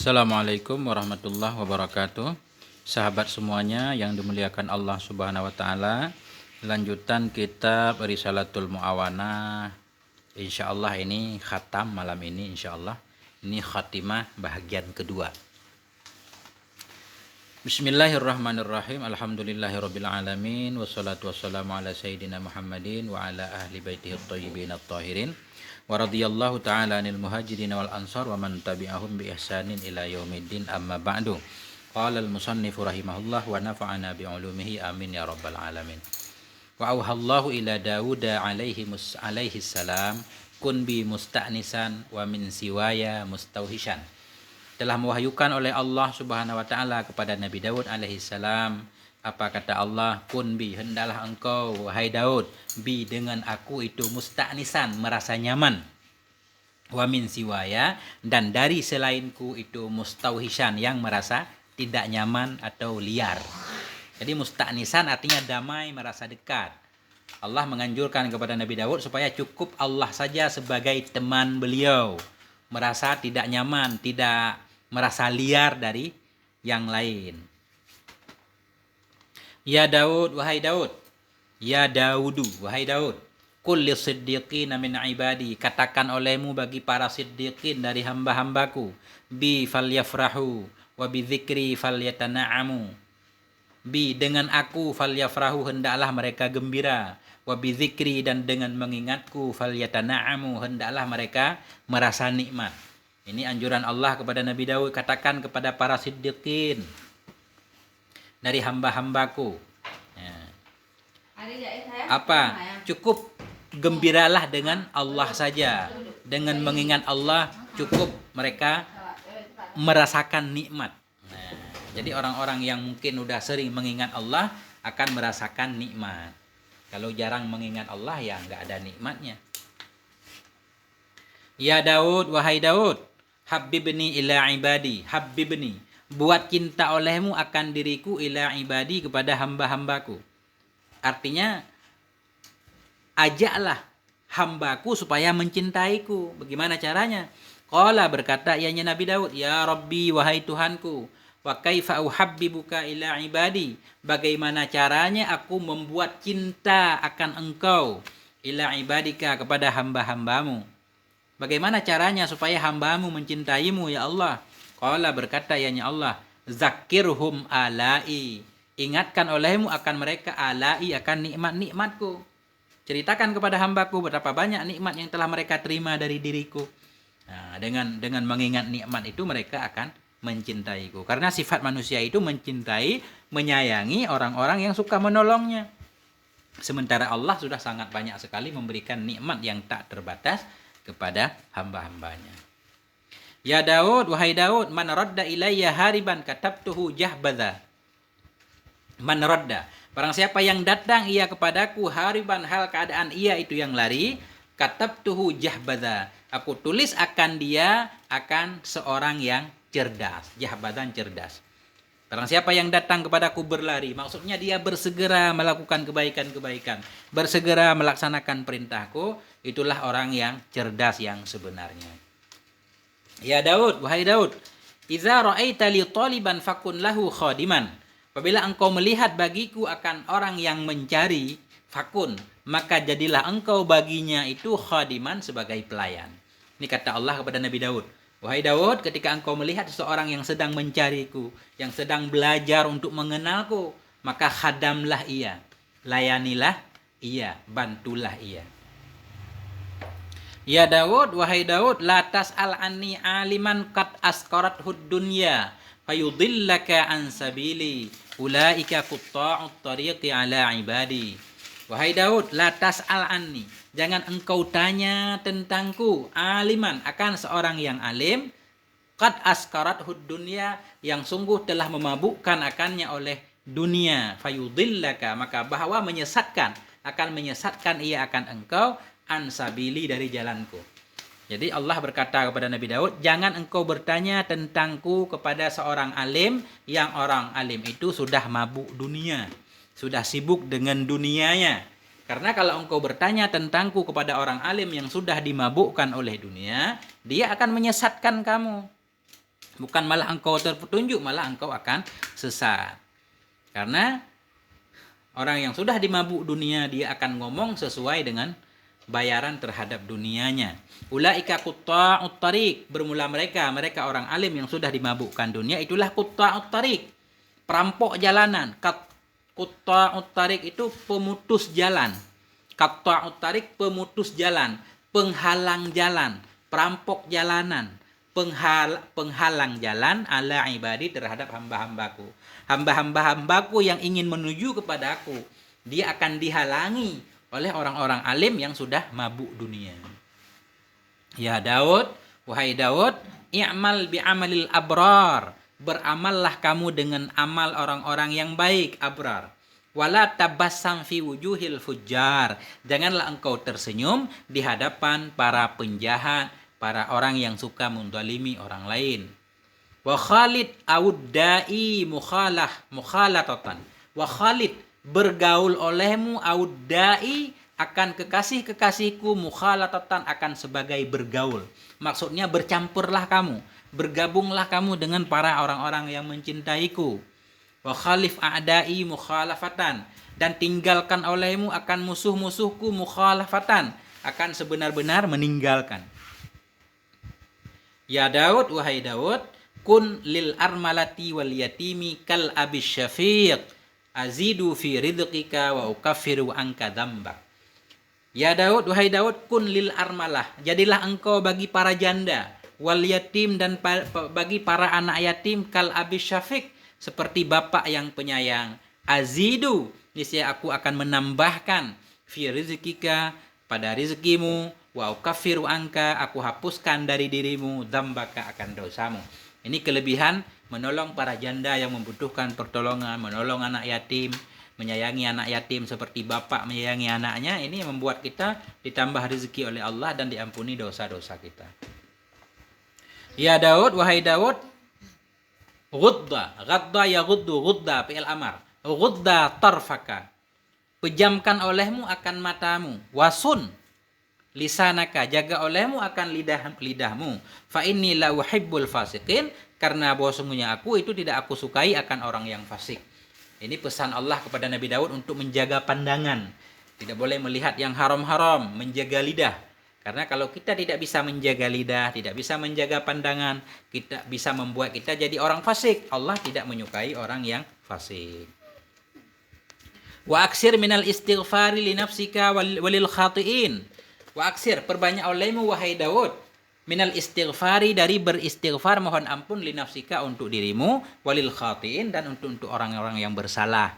Assalamualaikum warahmatullahi wabarakatuh. Sahabat semuanya yang dimuliakan Allah Subhanahu wa taala. Lanjutan kitab Risalatul Muawanah. Insyaallah ini khatam malam ini insyaallah. Ini khatimah bagian kedua. Bismillahirrahmanirrahim. Alhamdulillahirabbil alamin wassalatu wassalamu ala sayyidina Muhammadin wa ala ahli baitihi thayyibin at-thahirin. Wa radhiyallahu ta'ala anil muhajirin wal ansar wa man tabi'ahum bi ihsanin ila yaumiddin amma ba'du. Qala al-musannif rahimahullah wa nafa'ana bi ulumihi amin ya rabbal alamin. Wa auhallahu ila Dawud alaihi salam kun bi musta'nisan wa min siwaya mustauhishan. Telah mewahyukan oleh Allah Subhanahu wa taala kepada Nabi Daud alaihi salam. Apa kata Allah? Kun bi, hendaklah engkau wahai Daud, bi dengan aku itu musta'nisan, merasa nyaman. Wa min siwaya, dan dari selainku itu mustauhishan, yang merasa tidak nyaman atau liar. Jadi musta'nisan artinya damai, merasa dekat. Allah menganjurkan kepada Nabi Daud supaya cukup Allah saja sebagai teman beliau, merasa tidak nyaman, tidak merasa liar dari yang lain. Ya Daud, wahai Daud. Ya Daudu, wahai Daud. Qul lisiddiqina min ibadi, katakan olehmu bagi para siddiqin dari hamba-hambaku, bi falyafrahu wa bi dzikri falyatana'amu. Bi, dengan aku falyafrahu, hendaklah mereka gembira, wa bi dzikri, dan dengan mengingatku falyatana'amu, hendaklah mereka merasa nikmat. Ini anjuran Allah kepada Nabi Daud, katakan kepada para siddiqin dari hamba-hambaku. Ya. Apa? Cukup gembiralah dengan Allah saja. Dengan mengingat Allah cukup mereka merasakan nikmat. Nah, jadi orang-orang yang mungkin udah sering mengingat Allah akan merasakan nikmat. Kalau jarang mengingat Allah ya nggak ada nikmatnya. Ya Daud, wahai Daud, habibni ila ibadi, habibni, buat cinta olehmu akan diriku ila ibadi, kepada hamba-hambaku. Artinya ajaklah hambaku supaya mencintaiku. Bagaimana caranya? Qala, berkata ianya Nabi Daud, ya Rabbi, wahai Tuhanku, wa kaifa uhabbibuka ila ibadi, bagaimana caranya aku membuat cinta akan engkau, ila ibadika, kepada hamba-hambamu. Bagaimana caranya supaya hambamu mencintaimu ya Allah? Qala, berkata ianya Allah, zakirhum alai, ingatkan olehmu akan mereka alai, akan nikmat-nikmatku. Ceritakan kepada hambaku betapa banyak nikmat yang telah mereka terima dari diriku. Nah, dengan mengingat nikmat itu mereka akan mencintaiku. Karena sifat manusia itu mencintai, menyayangi orang-orang yang suka menolongnya. Sementara Allah sudah sangat banyak sekali memberikan nikmat yang tak terbatas kepada hamba-hambanya. Ya Daud, wahai Daud, man radda ilayya hariban katabtuhu jahbadha. Man radda, barang siapa yang datang ia kepadaku hariban, hal keadaan ia itu yang lari, katabtuhu jahbadha, aku tulis akan dia akan seorang yang cerdas. Jahbadan, cerdas. Barang siapa yang datang kepadaku berlari, maksudnya dia bersegera melakukan kebaikan-kebaikan, bersegera melaksanakan perintahku, itulah orang yang cerdas yang sebenarnya. Ya Daud, wahai Daud, idza ra'aita li taliban fakun lahu khadiman. Apabila engkau melihat bagiku akan orang yang mencari, fakun, maka jadilah engkau baginya itu khadiman, sebagai pelayan. Ini kata Allah kepada Nabi Daud. Wahai Daud, ketika engkau melihat seseorang yang sedang mencariku, yang sedang belajar untuk mengenalku, maka khadamlah ia, layanilah ia, bantulah ia. Ya Daud, wahai Daud, la tas'al anni aliman qad askarat hud-dunya fayudillaka an sabili ulaika qutta'ut tariqi ala ibadi. Wahai Daud, la tas'al anni, jangan engkau tanya tentangku, aliman, akan seorang yang alim, qad askarat hud-dunya, yang sungguh telah memabukkan akannya oleh dunia, fayudillaka, maka bahwa menyesatkan, akan menyesatkan ia akan engkau, ansabili, dari jalanku. Jadi Allah berkata kepada Nabi Daud, jangan engkau bertanya tentangku kepada seorang alim, yang orang alim itu sudah mabuk dunia, sudah sibuk dengan dunianya. Karena kalau engkau bertanya tentangku kepada orang alim yang sudah dimabukkan oleh dunia, dia akan menyesatkan kamu. Bukan malah engkau terpetunjuk, malah engkau akan sesat. Karena orang yang sudah dimabuk dunia, dia akan ngomong sesuai dengan bayaran terhadap dunianya. Ulaika qutta'ut tariq, bermula mereka orang alim yang sudah dimabukkan dunia, itulah qutta'ut tariq, perampok jalanan. Qutta'ut tariq itu pemutus jalan. Qatta'ut tariq pemutus jalan, penghalang jalan, perampok jalanan, penghalang jalan ala ibadi terhadap hamba-hambaku. Hamba-hambaku yang ingin menuju kepada aku, dia akan dihalangi oleh orang-orang alim yang sudah mabuk dunia. Ya Daud, wahai Daud, i'mal bi'amalil abrar, beramallah kamu dengan amal orang-orang yang baik, abrar. Wala tabassam fi wujuhil fujjar, janganlah engkau tersenyum di hadapan para penjahat, para orang yang suka menzalimi orang lain. Wa khalid auddai mukhalatatan. Wa khalid, bergaul olehmu auddai akan kekasih-kekasihku, mukhalatatan akan sebagai bergaul. Maksudnya bercampurlah kamu, bergabunglah kamu dengan para orang-orang yang mencintaiku. Wa khalif a'dai mukhalafatan, dan tinggalkan olehmu akan musuh-musuhku, mukhalafatan, akan sebenar-benar meninggalkan. Ya Daud, wahai Daud, kun lil armalati wal yatimi kal abis syafiq, azidu fi rizqika wa ukaffiru anka dzambak. Ya Daud, wahai Daud, kun lil armalah, jadilah engkau bagi para janda, wal yatim, dan bagi para anak yatim, kal abis syafiq, seperti bapak yang penyayang. Azidu, niscaya aku akan menambahkan, fi rizqika, pada rezekimu, wa ukaffiru anka, aku hapuskan dari dirimu, dzambaka, akan dosamu. Ini kelebihan menolong para janda yang membutuhkan pertolongan, menolong anak yatim, menyayangi anak yatim seperti bapak menyayangi anaknya. Ini membuat kita ditambah rezeki oleh Allah dan diampuni dosa-dosa kita. Ya Daud, wahai Daud, ghudda yaghuddu, ghudda fi'il amar, ghudda tarfaka, pejamkan olehmu akan matamu, wasun lisanaka, jaga olehmu akan lidahmu, fa inni la uhibbul fasiqin, karena bahwasanya aku itu tidak aku sukai akan orang yang fasik. Ini pesan Allah kepada Nabi Daud untuk menjaga pandangan, tidak boleh melihat yang haram-haram, menjaga lidah. Karena kalau kita tidak bisa menjaga lidah, tidak bisa menjaga pandangan, kita bisa membuat kita jadi orang fasik. Allah tidak menyukai orang yang fasik. Wa aksir minal istighfari li nafsika walil khati'in. Wa aksir, perbanyak olehmu wahai Daud, minal istighfari, dari beristighfar mohon ampun, li nafsika, untuk dirimu, walil khati'in, dan untuk orang-orang yang bersalah.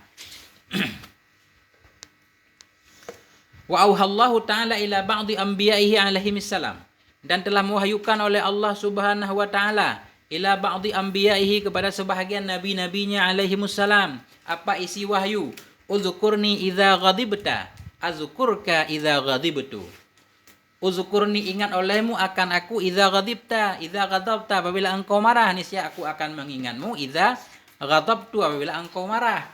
Wa auhallahu ta'ala ila ba'di anbiya'ihi alaihimissalam, dan telah mewahyukan oleh Allah subhanahu wa ta'ala ila ba'di anbiya'ihi, kepada sebahagian nabi-nabinya alaihimussalam. Apa isi wahyu? Uzkurni idza ghadibta azkurka idza ghadibtu. Uzkurni, ingat olehmu akan aku, idza ghadibta, idza ghadabta, apabila engkau marah, niscaya aku akan mengingatmu, idza ghadabtu, apabila engkau marah.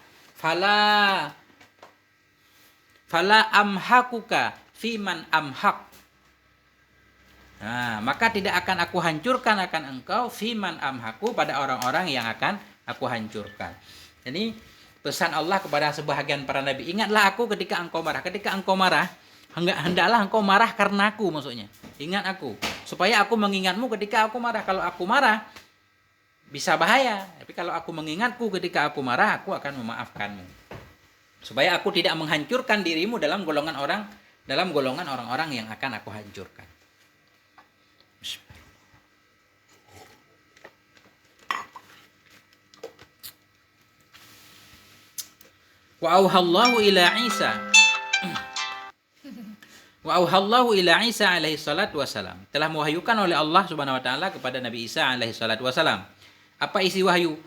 Fala amhakuka fiman amhak. Nah, maka tidak akan aku hancurkan akan engkau, fiman amhaku, pada orang-orang yang akan aku hancurkan. Jadi pesan Allah kepada sebahagian para nabi, ingatlah aku ketika engkau marah. Ketika engkau marah, hendaklah engkau marah karena aku, maksudnya. Ingat aku, supaya aku mengingatmu ketika aku marah. Kalau aku marah, bisa bahaya. Tapi kalau aku mengingatku ketika aku marah, aku akan memaafkanmu. Supaya aku tidak menghancurkan dirimu dalam golongan orang-orang yang akan aku hancurkan. Wa auhallahu ila Isa. Wa auhallahu ila Isa alaihi salatu wassalam. Telah mewahyukan oleh Allah subhanahu wa ta'ala kepada Nabi Isa alaihi salatu wassalam. Apa isi wahyu?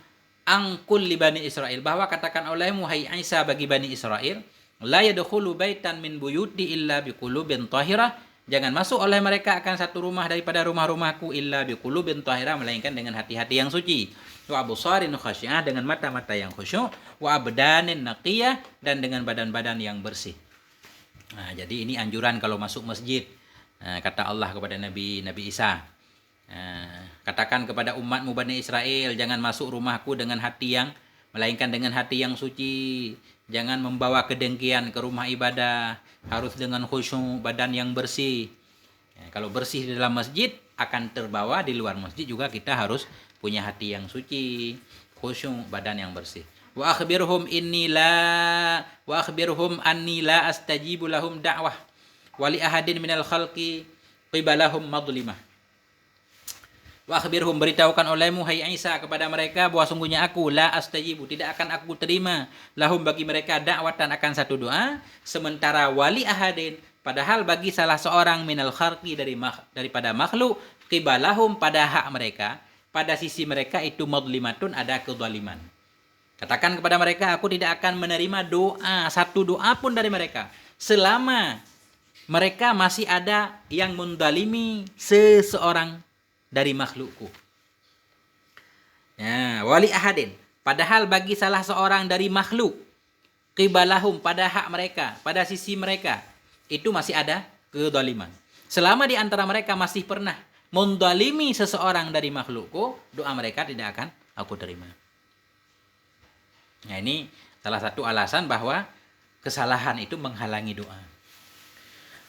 Angkul li bani Israel, bahwa katakan olehmu hai Isa bagi bani Israel, la yadkhulu baitan min buyuti illa biqulubin tahirah, jangan masuk oleh mereka akan satu rumah daripada rumah-rumahku, illa biqulubin tahirah, melainkan dengan hati-hati yang suci, wa absarin khasyiah, dengan mata-mata yang khusyuk, wa abdanin naqiyah, dan dengan badan-badan yang bersih. Nah, jadi ini anjuran kalau masuk masjid, kata Allah kepada Nabi Isa. Katakan kepada umatmu Bani Israel, jangan masuk rumahku dengan hati yang, melainkan dengan hati yang suci. Jangan membawa kedengkian ke rumah ibadah, harus dengan khusyuk, badan yang bersih. Kalau bersih di dalam masjid, akan terbawa di luar masjid juga kita harus punya hati yang suci, khusyuk, badan yang bersih. Wa akhbirhum anni la astajibu lahum da'wah wa li ahadin minal khalqi qibalahum madlimah. Wa akhbirhum, beritahukan olehmu hai Isa kepada mereka bahwa sungguhnya aku la astajibu, tidak akan aku terima lahum bagi mereka dakwatan akan satu doa, sementara wali ahadin, padahal bagi salah seorang minal khalqi daripada makhluk, qibalahum pada hak mereka, pada sisi mereka itu madlimatun ada kezaliman. Katakan kepada mereka, aku tidak akan menerima doa, satu doa pun dari mereka, selama mereka masih ada yang mendalimi seseorang dari makhlukku. Wali ahadin, padahal bagi salah seorang dari makhluk, qibalahum pada hak mereka, pada sisi mereka, itu masih ada kezaliman. Selama di antara mereka masih pernah mendalimi seseorang dari makhlukku, doa mereka tidak akan aku terima. Nah, ini salah satu alasan bahwa kesalahan itu menghalangi doa.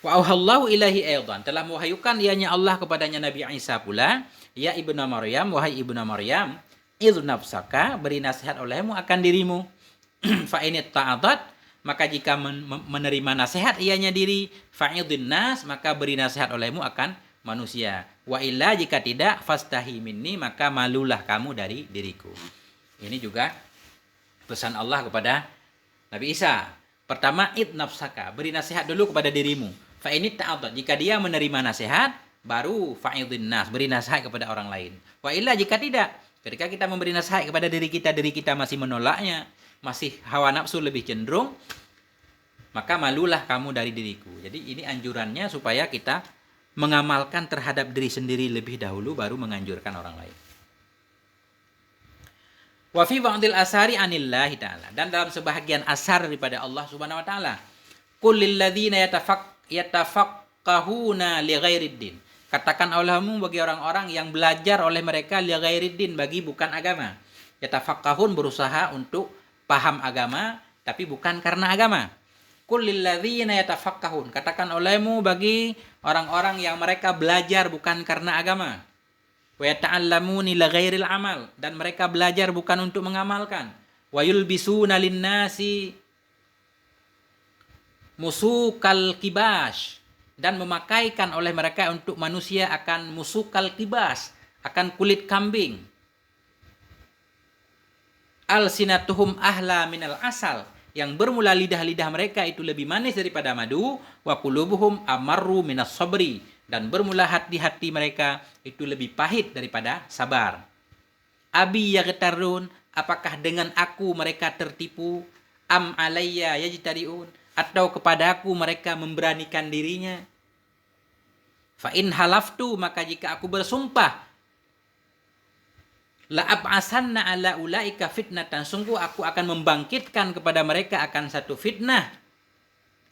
Wa auhallahu ilahi aidan, telah mewahyukan ianya Allah kepadanya Nabi Isa pula, ya ibnu Maryam, wahai ibnu Maryam, idz nafsaka, beri nasihat olehmu akan dirimu. Fa in ta'adat, maka jika menerima nasihat ianya diri, fa'idhin nas, maka beri nasihat olehmu akan manusia. Wa illa, jika tidak, fastahi minni, maka malulah kamu dari diriku. Ini juga pesan Allah kepada Nabi Isa. Pertama, id nafsaka, beri nasihat dulu kepada dirimu. Fa ini ta'adat, jika dia menerima nasihat, baru fa'idhin nas, beri nasihat kepada orang lain. Wa illa, jika tidak, ketika kita memberi nasihat kepada diri kita masih menolaknya, masih hawa nafsu lebih cenderung, maka malulah kamu dari diriku. Jadi ini anjurannya supaya kita mengamalkan terhadap diri sendiri lebih dahulu, baru menganjurkan orang lain. Wa fi ba'dil asari anillahi ta'ala, dan dalam sebahagian asar daripada Allah Subhanahu wa taala, qul lil ladzina yatafaqqahuna li ghairiddin, katakan olehmu bagi orang-orang yang belajar oleh mereka li ghairiddin, bagi bukan agama. Yatafaqqahun, berusaha untuk paham agama tapi bukan karena agama. Qul lil ladzina yatafaqqahun, katakan olehmu bagi orang-orang yang mereka belajar bukan karena agama. Wa yata'allamuni li ghairil amal, dan mereka belajar bukan untuk mengamalkan. Wa yulbisuna linnasi musukal kibas, dan memakaikan oleh mereka untuk manusia akan musukal kibas, akan kulit kambing. Alsinatuhum ahla minal asal, yang bermula lidah-lidah mereka itu lebih manis daripada madu. Wa qulubuhum amarru minas sabri, dan bermula hati-hati mereka itu lebih pahit daripada sabar. Abi yaghtarun, apakah dengan aku mereka tertipu? Am alayya yajtariun, atau kepadaku mereka memberanikan dirinya? Fa in halaftu, maka jika aku bersumpah, la ab'asanna ala ulaika fitnatan, sungguh aku akan membangkitkan kepada mereka akan satu fitnah.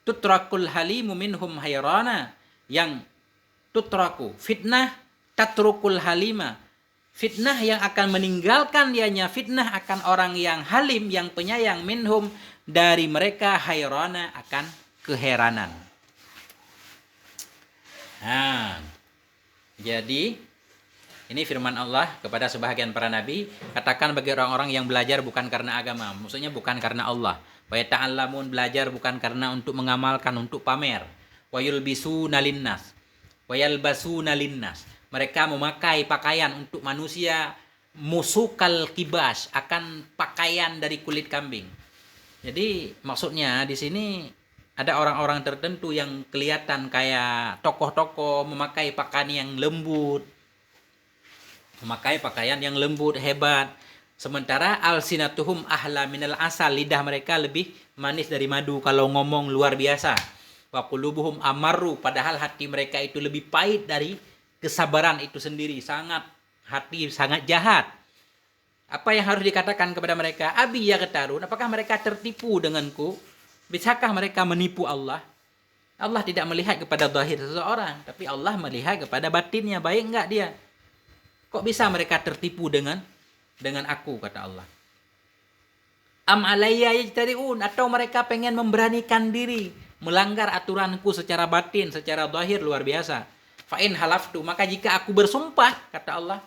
Tutrakul halimu minhum hayrana, yang tutraku, fitnah, tatrukul halima, fitnah yang akan meninggalkan dianya, fitnah akan orang yang halim, yang penyayang, minhum, dari mereka, hayrana, akan keheranan. Jadi ini firman Allah kepada sebahagian para nabi, katakan bagi orang-orang yang belajar bukan karena agama, maksudnya bukan karena Allah. Wa yata'allamun, belajar bukan karena untuk mengamalkan, untuk pamer. Wa yulbisuna linnas, wa yalbasuna linnas, mereka memakai pakaian untuk manusia, musukal kibas, akan pakaian dari kulit kambing. Jadi maksudnya di sini ada orang-orang tertentu yang kelihatan kayak tokoh-tokoh, memakai pakaian yang lembut, memakai pakaian yang lembut, hebat. Sementara alsinatuhum ahla minal asal, lidah mereka lebih manis dari madu, kalau ngomong luar biasa. Wa qulubuhum amarru, padahal hati mereka itu lebih pahit dari kesabaran itu sendiri, hati sangat jahat. Apa yang harus dikatakan kepada mereka? Abi yaghtarun, apakah mereka tertipu denganku? Bisakah mereka menipu Allah? Allah tidak melihat kepada zahir seseorang, tapi Allah melihat kepada batinnya, baik enggak dia? Kok bisa mereka tertipu dengan aku, kata Allah. Am alayya yajtari'un, atau mereka pengen memberanikan diri melanggar aturanku secara batin, secara zahir luar biasa. Fa in halaftu, maka jika aku bersumpah, kata Allah,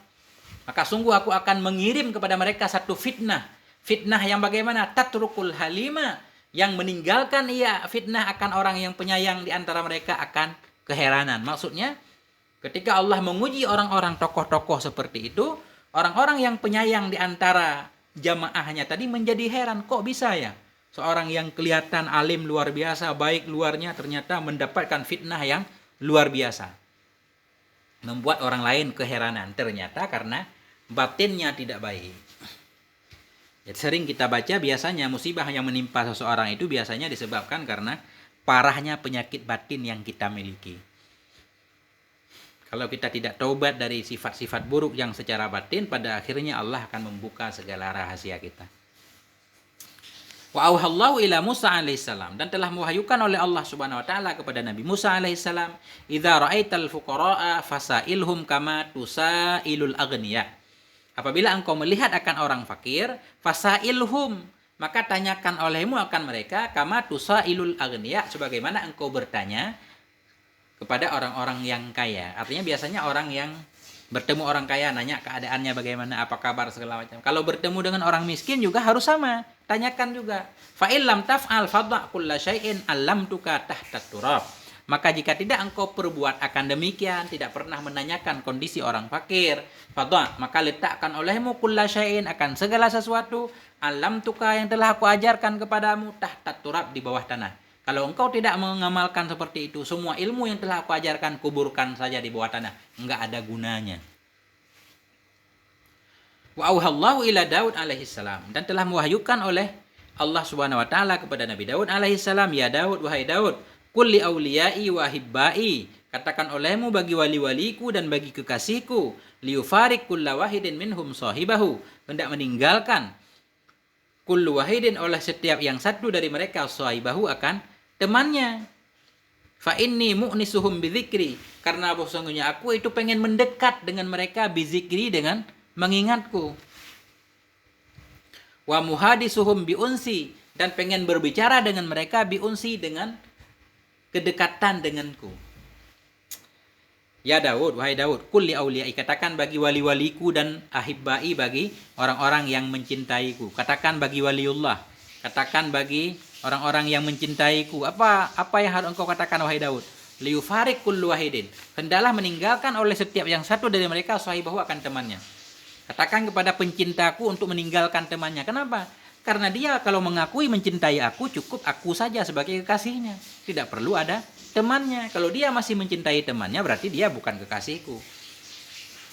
maka sungguh aku akan mengirim kepada mereka satu fitnah. Fitnah yang bagaimana? Tatrukul halima, yang meninggalkan ia fitnah akan orang yang penyayang di antara mereka akan keheranan. Maksudnya, ketika Allah menguji orang-orang tokoh-tokoh seperti itu, orang-orang yang penyayang di antara jamaahnya tadi menjadi heran, kok bisa ya seorang yang kelihatan alim luar biasa, baik luarnya, ternyata mendapatkan fitnah yang luar biasa. Membuat orang lain keheranan, ternyata karena batinnya tidak baik. Ya, sering kita baca biasanya musibah yang menimpa seseorang itu biasanya disebabkan karena parahnya penyakit batin yang kita miliki. Kalau kita tidak taubat dari sifat-sifat buruk yang secara batin, pada akhirnya Allah akan membuka segala rahasia kita. Wa auhallahu ila Musa alaihissalam, dan telah mewahyukan oleh Allah Subhanahu wa taala kepada Nabi Musa alaihissalam, idza ra'aital fuqara'a fasailhum kama tusailul aghniya. Apabila engkau melihat akan orang fakir, fasailhum, maka tanyakan olehmu akan mereka kama tusailul aghniya, sebagaimana engkau bertanya kepada orang-orang yang kaya. Artinya biasanya orang yang bertemu orang kaya nanya keadaannya bagaimana, apa kabar segala macam. Kalau bertemu dengan orang miskin juga harus sama, tanyakan juga. Fa illam taf'al fadha kulla syai'in allamtuka tahta turab. Maka jika tidak engkau perbuat akan demikian, tidak pernah menanyakan kondisi orang fakir, fadha, maka letakkan olehmu kulla syai'in, akan segala sesuatu, allamtuka, yang telah aku ajarkan kepadamu, tahta turab, di bawah tanah. Kalau engkau tidak mengamalkan seperti itu, semua ilmu yang telah aku ajarkan kuburkan saja di bawah tanah, enggak ada gunanya. Wa auhallahu ila Daud alaihissalam, dan telah mewahyukan oleh Allah Subhanahu wa taala kepada Nabi Daud alaihissalam, ya Daud, wahai Daud, qul li auliyai wa hibbai, katakan olehmu bagi wali-waliku dan bagi kekasihku, liufarik kulla wahidin minhum sahibahu, hendak meninggalkan kullu wahidin, oleh setiap yang satu dari mereka, sahibahu, akan temannya. Fa inni mu'nisuhum bizikri, karena sesungguhnya aku itu pengen mendekat dengan mereka, bizikri, dengan mengingatku. Wa muhadisuhum biunsi, dan pengen berbicara dengan mereka, biunsi, dengan kedekatan denganku. Ya Daud, wahai Daud, qul li auliyai, katakan bagi wali-waliku dan ahibbai, bagi orang-orang yang mencintaiku. Katakan bagi waliullah, katakan bagi orang-orang yang mencintaiku. Apa yang harus engkau katakan, wahai Daud? Liufarik kullu wahidin, hendaklah meninggalkan oleh setiap yang satu dari mereka, sahibahu, akan temannya. Katakan kepada pencintaku untuk meninggalkan temannya. Kenapa? Karena dia kalau mengakui mencintai aku, cukup aku saja sebagai kekasihnya, tidak perlu ada temannya. Kalau dia masih mencintai temannya, berarti dia bukan kekasihku.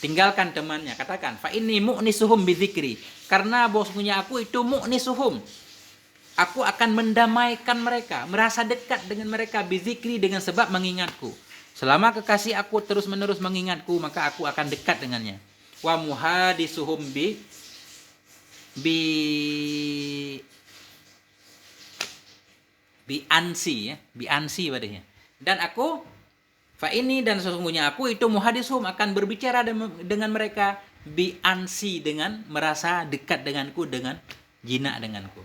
Tinggalkan temannya. Katakan, fa inni mu'nisuhum bidzikri, karena bosnya aku itu mu'nisuhum, aku akan mendamaikan mereka, merasa dekat dengan mereka, bidzikri, dengan sebab mengingatku. Selama kekasih aku terus-menerus mengingatku, maka aku akan dekat dengannya. Wa muhadisuhum ansi, ya, bi ansi padanya. Dan aku, fa ini, dan sesungguhnya aku itu muhadisuhum, akan berbicara dengan mereka, bi ansi, dengan merasa dekat denganku, dengan jinak denganku.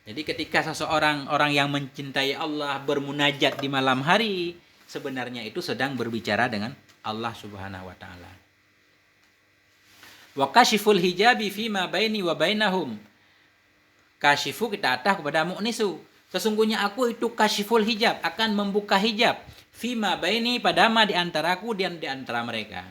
Jadi ketika seseorang, orang yang mencintai Allah, bermunajat di malam hari, sebenarnya itu sedang berbicara dengan Allah Subhanahu wa taala. Wa kashiful hijabi fima baini wa bainahum. Kashifu kita atah kepada mu'nisu. Sesungguhnya aku itu kashiful hijab, akan membuka hijab. Fima baini, pada ma, di antaraku dan di antara mereka.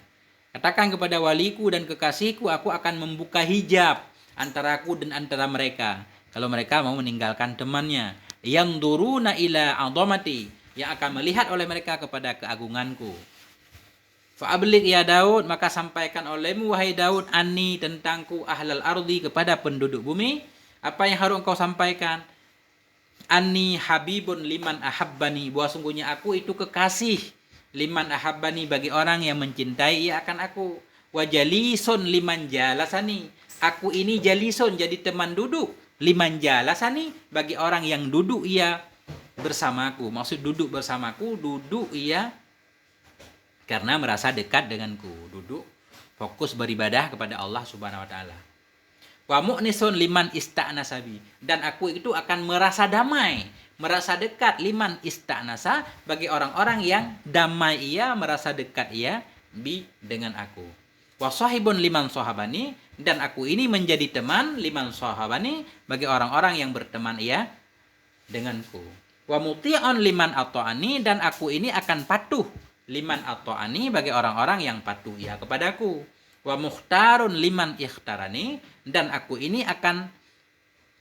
Katakan kepada waliku dan kekasihku, aku akan membuka hijab antaraku dan antara mereka. Kalau mereka mau meninggalkan temannya. Yang duruna ila adhamati, yang akan melihat oleh mereka kepada keagunganku. Fa'ablik ya Daud, maka sampaikan olehmu wahai Daud, anni, tentangku, ahlal ardi, kepada penduduk bumi. Apa yang harus engkau sampaikan? Anni habibun liman ahabbani, bahwa sungguhnya aku itu kekasih, liman ahabbani, bagi orang yang mencintai ia akan aku. Wa jalisun liman jalasani, aku ini jalison, jadi teman duduk, liman jalasani, bagi orang yang duduk ia bersamaku. Maksud duduk bersamaku, duduk ia karena merasa dekat denganku, duduk fokus beribadah kepada Allah Subhanahu wa taala. Wa mu'nisun liman ista'nasabi, dan aku itu akan merasa damai, merasa dekat, liman ista'nasa, bagi orang-orang yang damai ia, merasa dekat ia dengan aku. Wa sahibun liman sahabani, dan aku ini menjadi teman, liman sahabani, bagi orang-orang yang berteman ia denganku. Wa muti'un liman ata'ani, dan aku ini akan patuh, liman ata'ani, bagi orang-orang yang patuh ia kepadaku. Wa mukhtarun liman ikhtarani, dan aku ini akan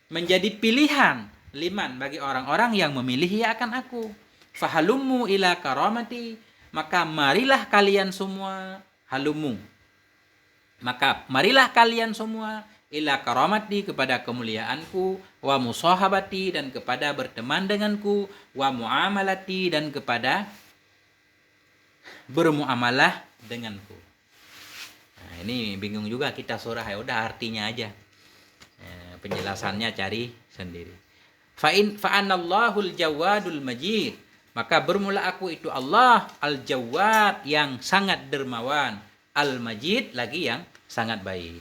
menjadi pilihan, liman, bagi orang-orang yang memilih ia akan aku. Fahalummu ila karamati, maka marilah kalian semua, halummu, maka marilah kalian semua, ila karamati, kepada kemuliaanku, wa musahabati, dan kepada berteman denganku, wa muamalati, dan kepada bermuamalah denganku. Nah, ini bingung juga kita surah, ya udah artinya aja. Penjelasannya cari sendiri. Fa'anallahul jawadul majid, maka bermula aku itu Allah al-jawad, yang sangat dermawan, al-majid, lagi yang sangat baik.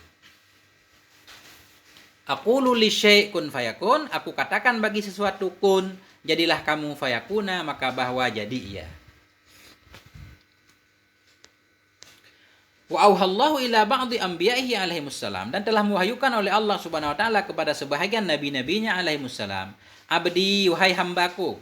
Aqulu li syai' kun fayakun, aku katakan bagi sesuatu kun, jadilah kamu, fayakuna, maka bahwa jadi ia. Wa auhallahu ila ba'di anbiya'ihi alaihimussalam, dan telah mewahyukan oleh Allah Subhanahu wa taala kepada sebahagian nabi-nabinya alaihimussalam. Abdi, wahai hambaku.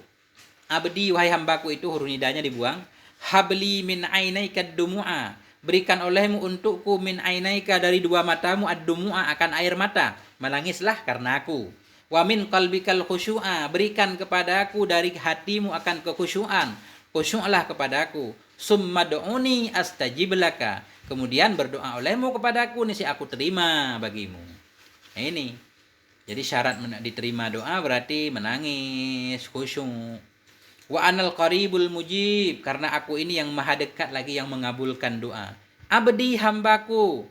Abdi, wahai hambaku, itu huruf nidanya dibuang. Habli min ainaika dumu'a, berikan olehmu untukku, min ainaika, dari dua matamu, ad-dumu'a, akan air mata, menangislah karena aku. Wa min qalbikal khusyu'a, berikan kepadaku dari hatimu akan kekhusyuan, khusyuklah kepadaku. Summa du'uni astajib laka, kemudian berdoa olehmu kepadaku, niscaya aku terima bagimu. Nah, ini jadi syarat diterima doa berarti menangis, khusyuk. Wa anal qaribul mujib, karena aku ini yang maha dekat lagi yang mengabulkan doa. Abdi, hambaku.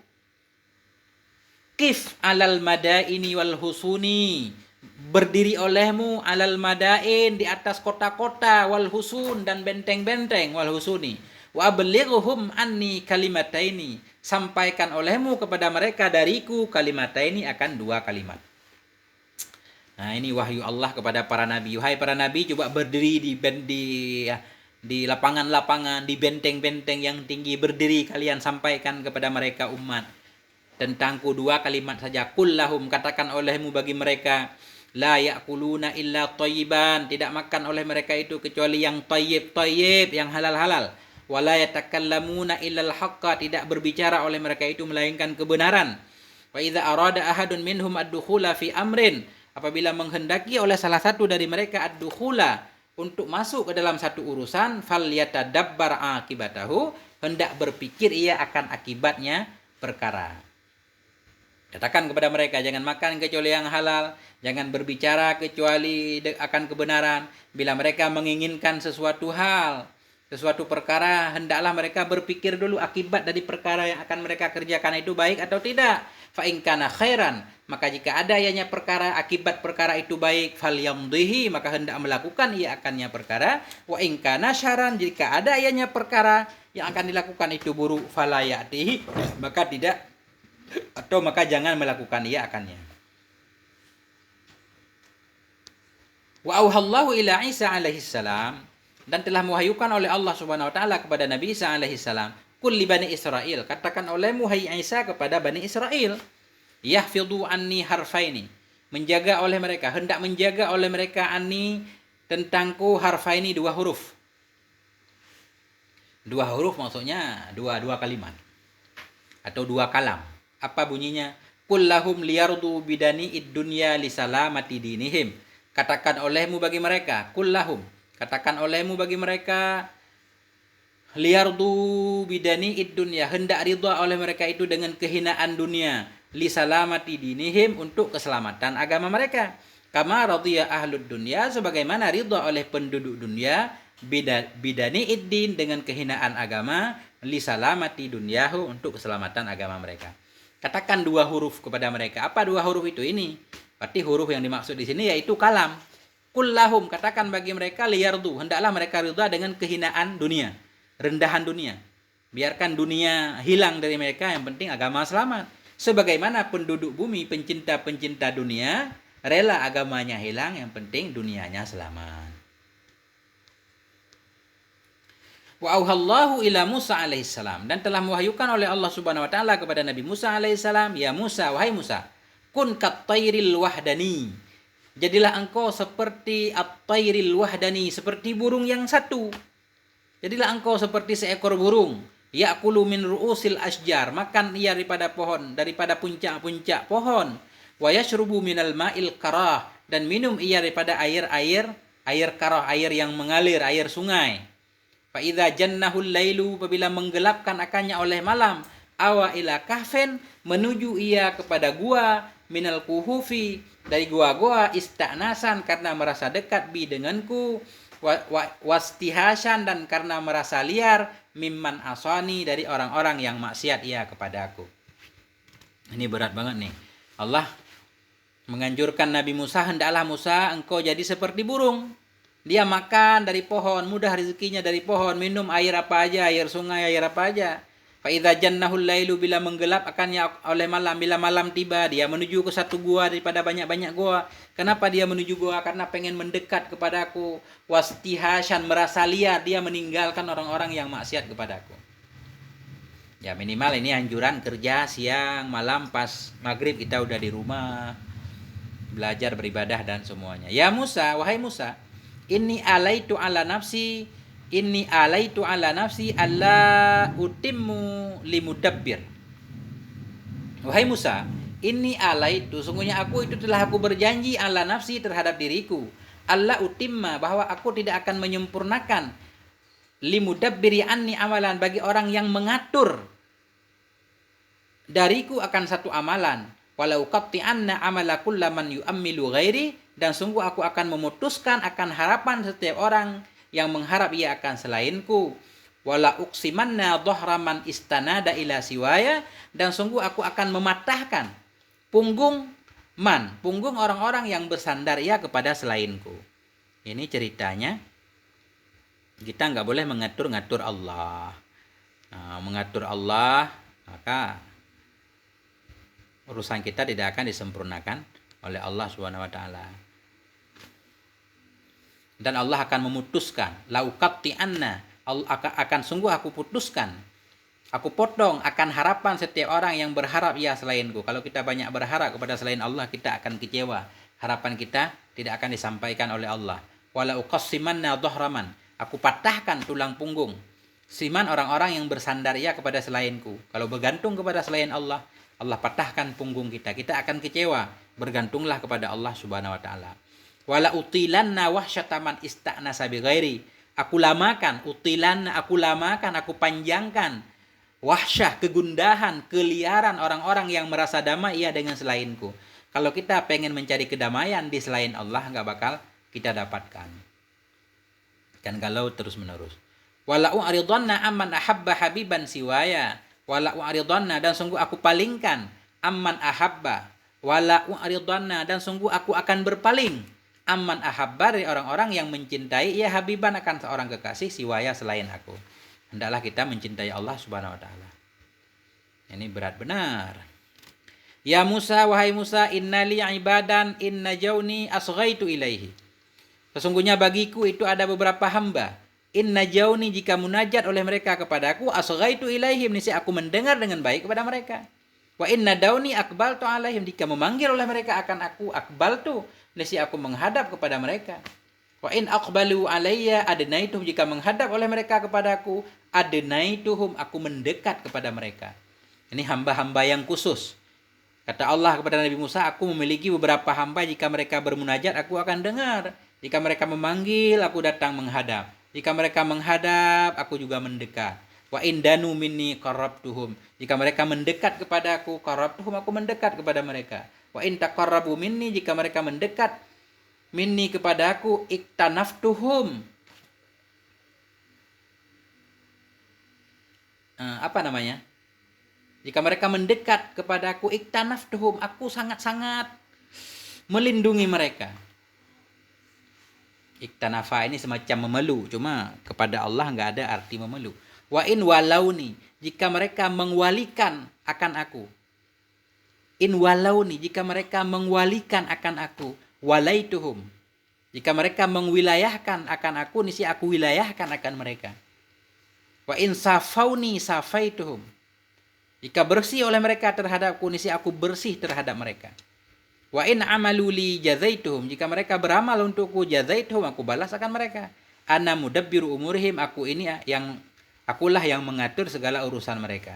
Kif alal madaini wal husuni, berdiri olehmu, alal madain, di atas kota-kota, wal husun, dan benteng-benteng, wal husuni. Wa ablighuhum anni kalimataini, sampaikan olehmu kepada mereka dariku kalimataini, akan dua kalimat. Nah, ini wahyu Allah kepada para nabi. Wahai para nabi, coba berdiri di lapangan-lapangan, di benteng-benteng yang tinggi, berdiri kalian sampaikan kepada mereka umat tentangku dua kalimat saja. Kullahum, katakan olehmu bagi mereka, la ya'kuluna illa thayyiban, tidak makan oleh mereka itu kecuali yang thayyib, yang halal-halal. Wala yatakallamuna illal haqqa, tidak berbicara oleh mereka itu melainkan kebenaran. Wa idza arada ahadun minhum ad-dukhula fi amrin, apabila menghendaki oleh salah satu dari mereka ad-dukhula, untuk masuk ke dalam satu urusan, falyatadabbar akibatahu, hendak berpikir ia akan akibatnya perkara. Katakan kepada mereka, jangan makan kecuali yang halal, jangan berbicara kecuali akan kebenaran. Bila mereka menginginkan sesuatu hal, sesuatu perkara, hendaklah mereka berpikir dulu akibat dari perkara yang akan mereka kerjakan itu baik atau tidak. Fa in kana khairan, maka jika ada ianya perkara, akibat perkara itu baik, falyamdihi, maka hendak melakukan ia akannya perkara. Wa in kana syarran, jika ada ianya perkara yang akan dilakukan itu buruk, falayatihi, maka tidak, atau maka jangan melakukan ia akannya. Wa auhallahu ila Isa alaihi salam, dan telah mewahyukan oleh Allah Subhanahu wa taala kepada Nabi Isa alaihi salam, kul li bani Israel, katakan olehmu hai Isa kepada bani Israel, yahfidhu anni harfaini, menjaga oleh mereka, hendak menjaga oleh mereka anni, tentangku, harfaini, dua huruf. Dua huruf maksudnya dua kalimat atau dua kalam. Apa bunyinya? Qul lahum liyardu bidani id-dunya li salamati dinihim, katakan olehmu bagi mereka, qul lahum, katakan olehmu bagi mereka, liyardu bidani id-dunya, hendak ridha oleh mereka itu dengan kehinaan dunia, li salamati dinihim, untuk keselamatan agama mereka. Kama radhiya ahlud dunya, sebagaimana ridha oleh penduduk dunia, bidani id-din, dengan kehinaan agama, li salamati dunyahu, untuk keselamatan agama mereka. Katakan dua huruf kepada mereka. Apa dua huruf itu? Ini berarti huruf yang dimaksud di sini yaitu kalam. Kullahum, katakan bagi mereka, liyardu, hendaklah mereka ridha dengan kehinaan dunia, rendahan dunia. Biarkan dunia hilang dari mereka, yang penting agama selamat. Sebagaimana penduduk bumi, pencinta-pencinta dunia, rela agamanya hilang, yang penting dunianya selamat. Wa auhallahu ila Musa alaihissalam, dan telah mewahyukan oleh Allah Subhanahu wa taala kepada Nabi Musa alaihissalam, ya Musa, wahai Musa, kun kattairil wahdani. Jadilah engkau seperti at-tairil wahdani, seperti burung yang satu. Jadilah engkau seperti seekor burung, ya'kulu min ru'usil asjar, makan ia daripada pohon, daripada puncak-puncak pohon, wa yashrubu minal ma'il karah, dan minum ia daripada air karah, air yang mengalir, air sungai. Fa idza jannahul lailu, apabila menggelapkan akannya oleh malam, awa ila kahfen, menuju ia kepada gua, minal kuhufi, dari gua-gua, istanasan, karena merasa dekat bi denganku, wastihasan, dan karena merasa liar, mimman asani, dari orang-orang yang maksiat ia kepadaku. Ini berat banget nih. Allah menganjurkan Nabi Musa, hendaklah Musa engkau jadi seperti burung. Dia makan dari pohon, mudah rezekinya dari pohon, minum air apa aja, air sungai, air apa aja. Fa idza jannahul lailu, bila menggelap akannya oleh malam, bila malam tiba, dia menuju ke satu gua daripada banyak-banyak gua. Kenapa dia menuju gua? Karena pengen mendekat kepadaku. Wastihasan, merasa liar, dia meninggalkan orang-orang yang maksiat kepadaku. Ya minimal ini anjuran kerja siang, malam, pas maghrib kita udah di rumah, belajar, beribadah dan semuanya. Ya Musa, wahai Musa, inni alaitu ala nafsi alla utimmu limudabbir. Wahai Musa, inni alaitu, sungguhnya aku itu telah aku berjanji, ala nafsi, terhadap diriku, alla utimma, bahwa aku tidak akan menyempurnakan, limudabbiri anni amalan, bagi orang yang mengatur dariku akan satu amalan, walau qatti'anna amala kullaman yu'ammilu ghairi, dan sungguh aku akan memutuskan akan harapan setiap orang yang mengharap ia akan selainku, wala uqsimanna dhahraman istanada ila siwaya, dan sungguh aku akan mematahkan punggung orang-orang yang bersandar ia kepada selainku. Ini ceritanya, kita nggak boleh mengatur-ngatur Allah. Mengatur Allah, maka urusan kita tidak akan disempurnakan oleh Allah Subhanahu wa taala. Dan Allah akan memutuskan, lauqatti'anna, Allah akan sungguh aku putuskan, aku potong akan harapan setiap orang yang berharap ia selainku. Kalau kita banyak berharap kepada selain Allah, kita akan kecewa. Harapan kita tidak akan disampaikan oleh Allah. Wala uqassimanna dhahraman, aku patahkan tulang punggung siman orang-orang yang bersandar ia kepada selainku. Kalau bergantung kepada selain Allah, Allah patahkan punggung kita. Kita akan kecewa. Bergantunglah kepada Allah Subhanahu wa taala. Wala utilanna wahsyataman ista'nasa bi ghairi. Aku lamakan, aku panjangkan wahsyah, kegundahan, keliaran orang-orang yang merasa damai ia dengan selainku. Kalau kita pengen mencari kedamaian di selain Allah, enggak bakal kita dapatkan. Dan kalau terus-menerus. Wala u'ridanna amman ahabba habiban siwaya. Wala u'ridanna, dan sungguh aku palingkan, amman ahabba. Wala u'ridanna, dan sungguh aku akan berpaling, amman ahabba, dari orang-orang yang mencintai ia habiban, akan seorang kekasih, siwaya, selain aku. Hendaklah kita mencintai Allah Subhanahu wa taala. Ini berat benar. Ya Musa, wahai Musa, innali ibadan inna jauni asghaitu ilaihi. Sesungguhnya bagiku itu ada beberapa hamba, inna jauni, jika munajat oleh mereka kepadaku, asghaitu ilaihim, niscaya aku mendengar dengan baik kepada mereka. Wa inna dauni akbaltu alaihim, jika memanggil oleh mereka akan aku, akbaltu, niscaya aku menghadap kepada mereka. Wa in aqbalu alayya adnaituhum, jika menghadap oleh mereka kepadaku, adnaituhum, aku mendekat kepada mereka. Ini hamba-hamba yang khusus. Kata Allah kepada Nabi Musa, aku memiliki beberapa hamba, jika mereka bermunajat aku akan dengar. Jika mereka memanggil, aku datang menghadap. Jika mereka menghadap, aku juga mendekat. Wa indanu minni qarrabtuhum, jika mereka mendekat kepadaku, qarrabtuhum, aku mendekat kepada mereka. Wa in taqarrabu minni, jika mereka mendekat minni kepadaku, iktanaftuhum, jika mereka mendekat kepadaku, iktanaftuhum, aku sangat-sangat melindungi mereka. Iktanafa ini semacam memelu, cuma kepada Allah nggak ada arti memelu. Wa in walauni, jika mereka mengwalikan akan aku. In walauni, jika mereka mengwalikan akan aku. Walaituhum, jika mereka mengwilayahkan akan aku, niscaya aku wilayahkan akan mereka. Wa in safauni safaituhum, jika bersih oleh mereka terhadapku, niscaya aku bersih terhadap mereka. Wa in amaluli jazaituhum, jika mereka beramal untukku, jazaituhum, aku balas akan mereka. Ana mudabbiru umurihim, akulah yang mengatur segala urusan mereka.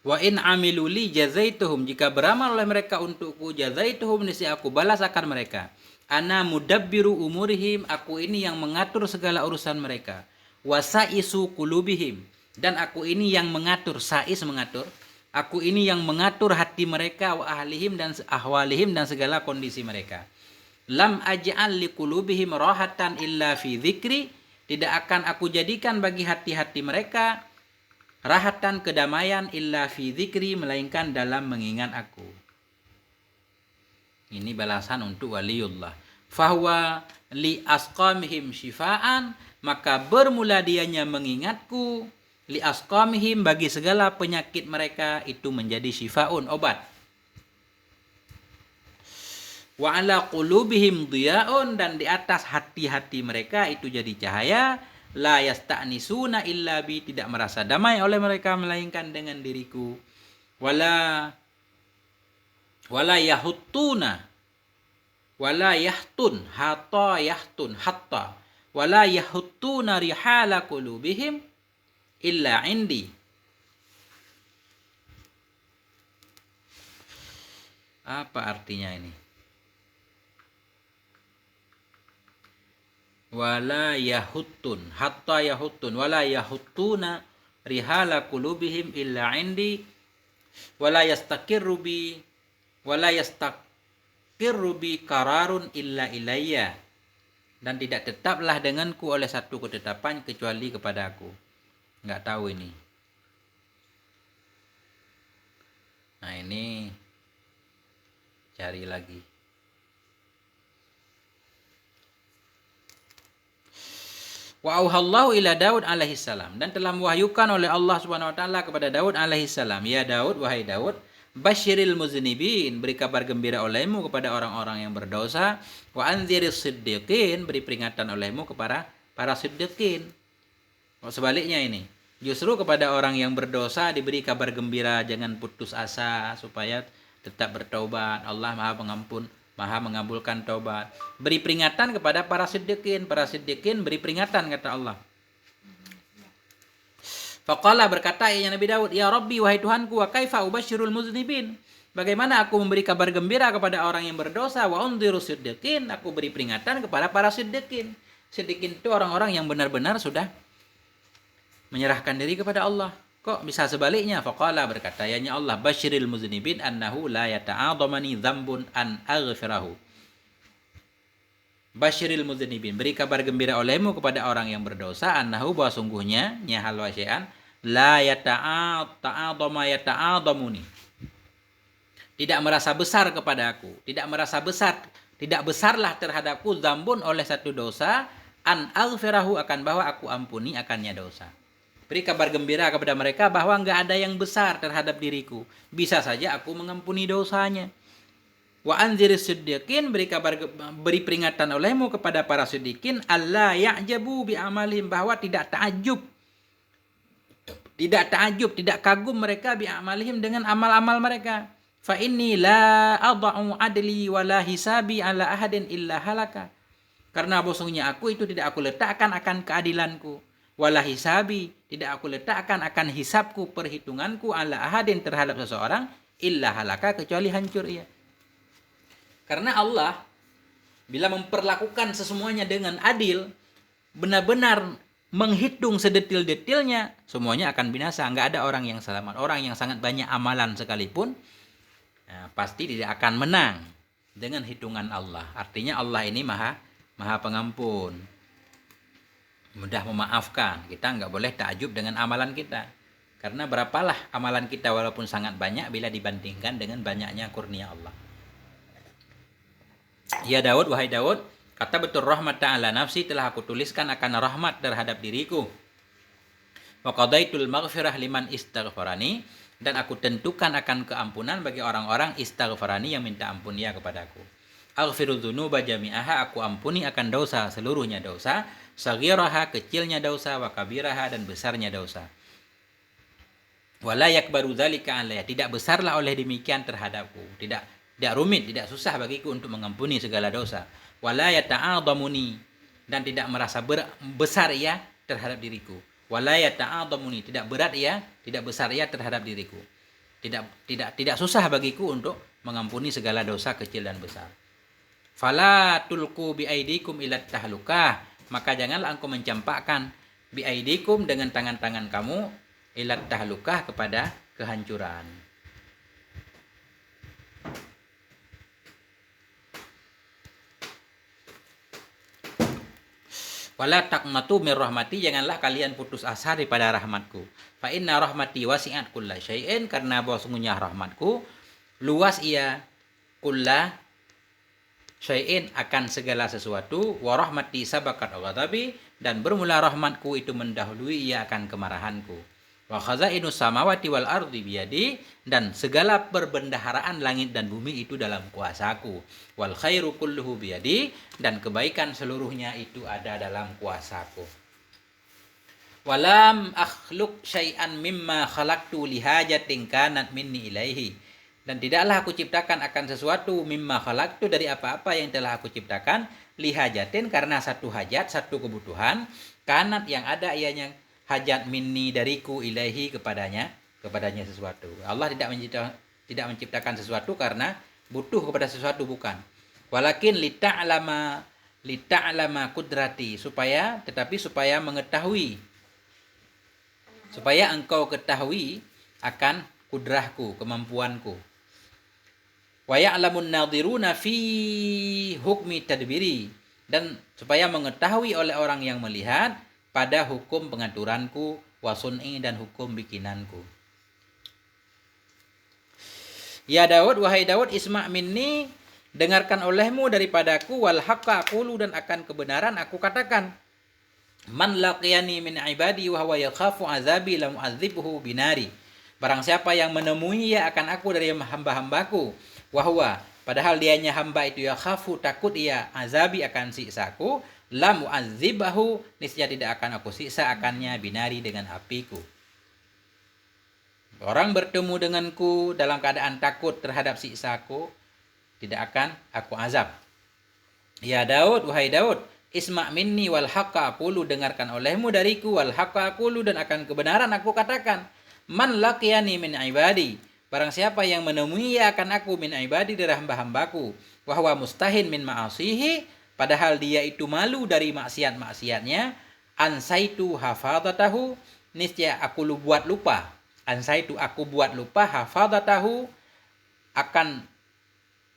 Wa in amiluli jazaituhum, jika beramal oleh mereka untukku, jazaituhum, niscaya aku balas akan mereka. Ana mudabbiru umurihim, aku ini yang mengatur segala urusan mereka. Wa sa'isu qulubihim, dan aku ini yang mengatur, sais mengatur. Aku ini yang mengatur hati mereka, wa ahlihim dan ahwalihim, dan segala kondisi mereka. Lam aj'al liqulubihim rahatan illa fi dzikri, tidak akan aku jadikan bagi hati-hati mereka rahatan, kedamaian, illa fi dzikri, melainkan dalam mengingat aku. Ini balasan untuk waliullah. Fahuwa li asqamihim syifaan, maka bermula dianya mengingatku, li asqamihim, bagi segala penyakit mereka itu menjadi syifaun, obat. Wa ala qulubihim dhiyaun, dan di atas hati-hati mereka itu jadi cahaya. La yasta'nisuna illa bi, tidak merasa damai oleh mereka melainkan dengan diriku. Wala yahuttuna, wala yahtun, hatta yahtun, hatta wala yahuttuna rihala qulubihim illa indi. Apa artinya ini? Wala yahuttun, hatta yahuttun, wala yahuttuna rihala qulubihim illa indi, wala yastaqirru bi qararun illa ilayya, dan tidak tetaplah denganku oleh satu ketetapan kecuali kepada aku. Enggak tahu ini. Nah, ini cari lagi. Wa auhallahu ila Daud alaihi salam, dan telah mewahyukan oleh Allah Subhanahu wa taala kepada Daud alaihi salam, ya Daud, wahai Daud, basyiril muznibin, beri kabar gembira olehmu kepada orang-orang yang berdosa, wa anziris siddiqin, beri peringatan olehmu kepada para siddiqin. Sebaliknya ini, justru kepada orang yang berdosa diberi kabar gembira, jangan putus asa supaya tetap bertaubat. Allah Maha Pengampun, Maha mengabulkan taubat. Beri peringatan kepada para siddiqin. Para siddiqin beri peringatan, kata Allah. Faqala, berkata ya Nabi Daud, ya Rabbi, wahai Tuhanku, wa kaifa ubasyirul muznibin, bagaimana aku memberi kabar gembira kepada orang yang berdosa, wa undziru siddiqin, aku beri peringatan kepada para siddiqin. Siddiqin itu orang-orang yang benar-benar sudah menyerahkan diri kepada Allah. Kok bisa sebaliknya? Faqala, berkata ya Allah, basyiril muznibin annahu la yata'adhamani dzambun an aghfirahu. Basyiril muznibin, beri kabar gembira olehmu kepada orang yang berdosa, annahu, bahwa sungguhnya, nyahal wa syai'an, la yata'adhama yata'adhamuni, tidak merasa besar kepada aku, tidak besarlah terhadapku, dzambun, oleh satu dosa, an aghfirahu, akan bahwa aku ampuni akannya dosa. Beri kabar gembira kepada mereka bahwa enggak ada yang besar terhadap diriku, bisa saja aku mengampuni dosanya. Wa anziris siddiqin, beri peringatan olehmu kepada para siddiqin, alla ya'jabu bi amalihim, bahwa tidak takjub, tidak kagum mereka bi amalihim, dengan amal-amal mereka. Fa inni la adha'u adli wa la hisabi ala ahadin illa halaka, karena bosongnya aku itu tidak aku letakkan akan keadilanku wala hisabi, tidak aku letakkan akan hisabku, perhitunganku ala ahadin terhadap seseorang illa halaka, kecuali hancur ia. Karena Allah bila memperlakukan semuanya dengan adil, benar-benar menghitung sedetil-detilnya, semuanya akan binasa. Enggak ada orang yang selamat. Orang yang sangat banyak amalan sekalipun pasti tidak akan menang dengan hitungan Allah. Artinya Allah ini maha pengampun, mudah memaafkan. Kita enggak boleh takjub dengan amalan kita. Karena berapalah amalan kita walaupun sangat banyak bila dibandingkan dengan banyaknya kurnia Allah. Ya Daud, wahai Daud, kata betul rahmat ta'ala nafsi, telah aku tuliskan akan rahmat terhadap diriku. Wa qadaitul maghfirah liman istaghfarani, dan aku tentukan akan keampunan bagi orang-orang istaghfarani yang minta ampun ya kepadaku. Aghfiru dzunuba jami'aha, aku ampuni akan dosa seluruhnya dosa, saghiraha, kecilnya dosa, wa kabiraha, dan besarnya dosa. Wala yakbaru dzalika alayya, tidak besarlah oleh demikian terhadapku, tidak rumit, tidak susah bagiku untuk mengampuni segala dosa. Wala yata'adhamuni, dan tidak merasa besar ia terhadap diriku. Wala yata'adhamuni, tidak berat ia, tidak besar ia terhadap diriku. Tidak susah bagiku untuk mengampuni segala dosa kecil dan besar. Fala tulqu biaidikum ila tahlukah, maka janganlah engkau mencampakkan biaidikum dengan tangan-tangan kamu ila tahlukah, kepada kehancuran. Wala taqnatu mir rahmati, janganlah kalian putus asa daripada rahmatku. Fa inna rahmati wasi'at kulla syai'in, karena bahwa sungguhnya rahmatku luas ia kulla syai'in, akan segala sesuatu. Wa rahmati sabaqat ghadabi, dan bermula rahmatku itu mendahului ia akan kemarahanku. Wa khazainus samawati wal ardi biyadi, dan segala perbendaharaan langit dan bumi itu dalam kuasaku. Wal khairu kulluhu biyadi, dan kebaikan seluruhnya itu ada dalam kuasaku. Walam akhluk syai'an mimma khalaqtu lihajatin kanat minni ilaihi, dan tidaklah aku ciptakan akan sesuatu mimma khalaqtu, dari apa-apa yang telah aku ciptakan, lihajatin, karena satu hajat, satu kebutuhan, kanat yang ada ianya, hajat minni dariku, ilaihi kepadanya sesuatu. Allah tidak menciptakan sesuatu karena butuh kepada sesuatu, bukan. Walakin lita'lama kudrati, supaya mengetahui, supaya engkau ketahui akan kudrahku, kemampuanku. Wa ya'lamun nadhiruna fi hukmi tadbiri, dan supaya mengetahui oleh orang yang melihat pada hukum pengaturanku, wasun'i, dan hukum bikinanku. Ya Daud, wahai Daud, isma' minni, dengarkan olehmu daripadaku, wal haqqa aqulu, dan akan kebenaran aku katakan. Man laqiyani min ibadi wa huwa yakhafu azabi lam u'adzibhu binari, barang siapa yang menemui ia akan aku dari hamba-hambaku, wa huwa, padahal dianya hamba itu yakhafu, takut ia, azabi, akan siksaku, lam u'adzibahu, niscaya tidak akan aku siksa akannya, binari, dengan apiku. Orang bertemu denganku dalam keadaan takut terhadap siksaku, tidak akan aku azab. Ya Daud, wahai Daud, isma' minni wal haqqa aqulu, dengarkan olehmu dariku, wal haqqa aqulu, dan akan kebenaran aku katakan. Man laqiyani min ibadi, barang siapa yang menemui ia akan aku, min ibadi, dari hamba-hambaku, wa huwa mustahin min ma'asihi, padahal dia itu malu dari maksiat-maksiatnya, ansaitu hafadatahu, niscaya aku buat lupa, ansaitu, aku buat lupa, hafadatahu, akan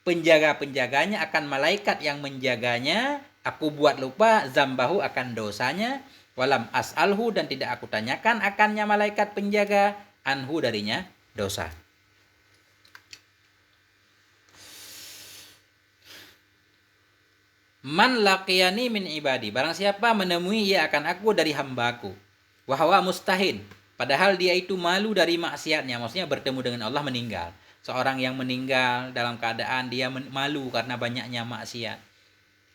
penjaga-penjaganya, akan malaikat yang menjaganya, aku buat lupa, zambahu, akan dosanya, walam as'alhu, dan tidak aku tanyakan akannya malaikat penjaga, anhu, darinya dosa. Man laqiyani min ibadi, barang siapa menemui ia akan aku dari hambaku, wa huwa mustahin, padahal dia itu malu dari maksiatnya, maksudnya bertemu dengan Allah meninggal. Seorang yang meninggal dalam keadaan dia malu karena banyaknya maksiat.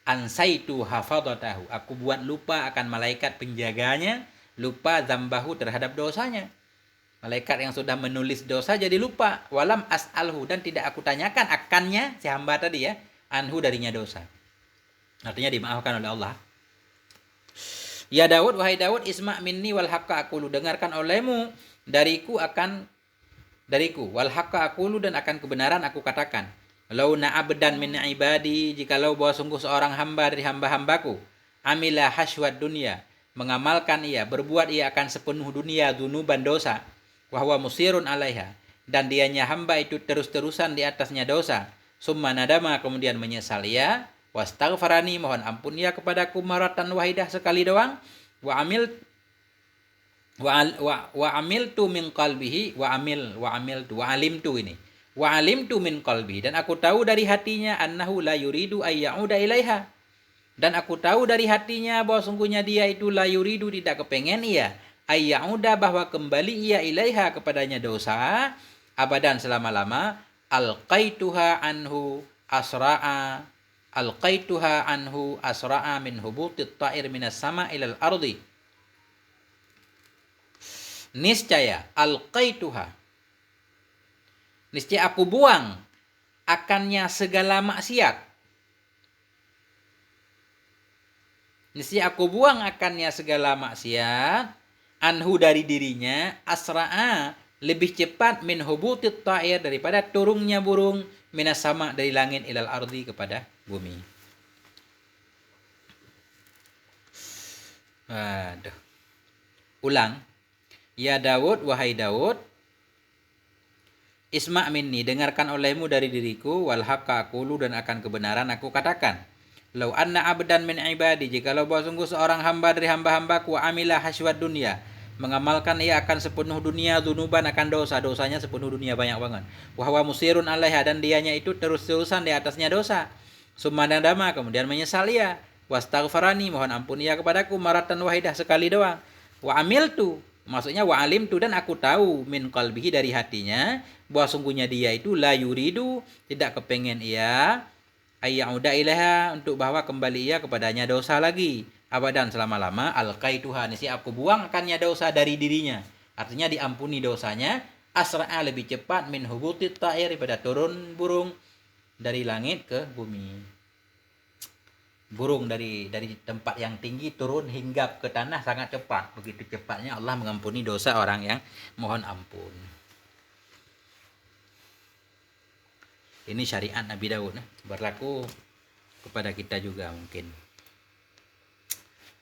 Ansaitu hafadatahu, aku buat lupa akan malaikat penjaganya, lupa zambahu, terhadap dosanya. Malaikat yang sudah menulis dosa jadi lupa. Walam as'alhu, dan tidak aku tanyakan akannya, si hamba tadi ya, anhu, darinya dosa. Artinya dimaafkan oleh Allah. Ya Daud, wahai Daud, isma' minni wal haqqa aqulu, dengarkan olehmu dariku wal haqqa aqulu, dan akan kebenaran aku katakan. Lau na'abdan min ibadi, jikalau bahwa sungguh seorang hamba dari hamba-hambaku, amila hasywad dunia, mengamalkan ia, berbuat ia akan sepenuh dunia dunuban dosa, wahwa musirun alaiha, dan dianya hamba itu terus-terusan di atasnya dosa, summa nadama, kemudian menyesal ia, wastaghfarani, mohon ampun ia kepadaku maratan wahidah, sekali doang, wa amil wa amiltu min qalbihi, wa alimtu ini, wa alimtu min qalbi, dan aku tahu dari hatinya, annahu la yuridu ayyauda ilaiha, dan aku tahu dari hatinya bahwa sungguhnya dia itu la yuridu, tidak kepengen ia, ayyauda, bahwa kembali ia, ilaiha, kepadanya dosa, abadan, selama-lama, alqaituha anhu asra'a min hubutit ta'ir minas sama ilal ardi. Niscaya aku buang akannya segala maksiat. Niscaya aku buang akannya segala maksiat, anhu, dari dirinya, asra'a, lebih cepat, min hubutit ta'ir, daripada turunnya burung, minas sama, dari langit, ilal ardi, kepada bumi. Aduh. Ulang. Ya Daud, wahai Daud, isma' minni, dengarkan olehmu dari diriku, wal haqqa aqulu, dan akan kebenaran aku katakan. Lau anna abdan min ibadi, jikalau bahwa sungguh seorang hamba dari hamba-hambaku, amila hasywad dunia, mengamalkan ia akan sepenuh dunia dunuban, akan dosa-dosanya sepenuh dunia, banyak banget, wahwa musirun alaiha, dan dianya itu terus-terusan di atasnya dosa, summa nadama, kemudian menyesal ia, wastaghfarani, mohon ampun ia kepadaku maratan wahidah, sekali doang, wa amiltu, maksudnya wa alimtu, dan aku tahu, min qalbihi, dari hatinya, bahwa sungguhnya dia itu la yuridu, tidak kepengen ia, ayyauda ilaiha, untuk bahwa kembali ia kepadanya dosa lagi, abadan, selama-lama, alqaituha, nisi aku buang akannya dosa dari dirinya, artinya diampuni dosanya, asra'a, lebih cepat, min hubutit ta'ir, pada turun burung dari langit ke bumi. Burung dari tempat yang tinggi turun hingga ke tanah sangat cepat. Begitu cepatnya Allah mengampuni dosa orang yang mohon ampun. Ini syariat Nabi Daud, berlaku kepada kita juga mungkin.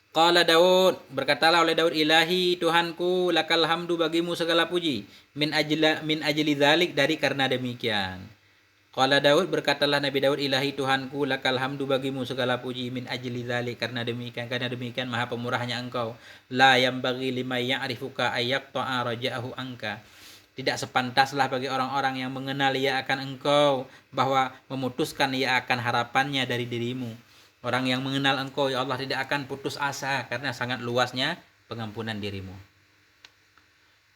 Qala Daud, berkatalah oleh Daud, ilahi, Tuhanku, lakal hamdu, bagimu segala puji, min ajli dzalik, dari karena demikian. Qala Daud, berkatalah Nabi Daud, ilahi, Tuhanku, lakal hamdu, bagimu segala puji, min ajli dzalik, karena demikian maha pemurahnya engkau, la yambaghi liman ya'rifuka ayyaqta'a raja'ahu anka, tidak sepantaslah bagi orang-orang yang mengenal ia akan engkau, bahwa memutuskan ia akan harapannya dari dirimu. Orang yang mengenal engkau, ya Allah, tidak akan putus asa karena sangat luasnya pengampunan dirimu.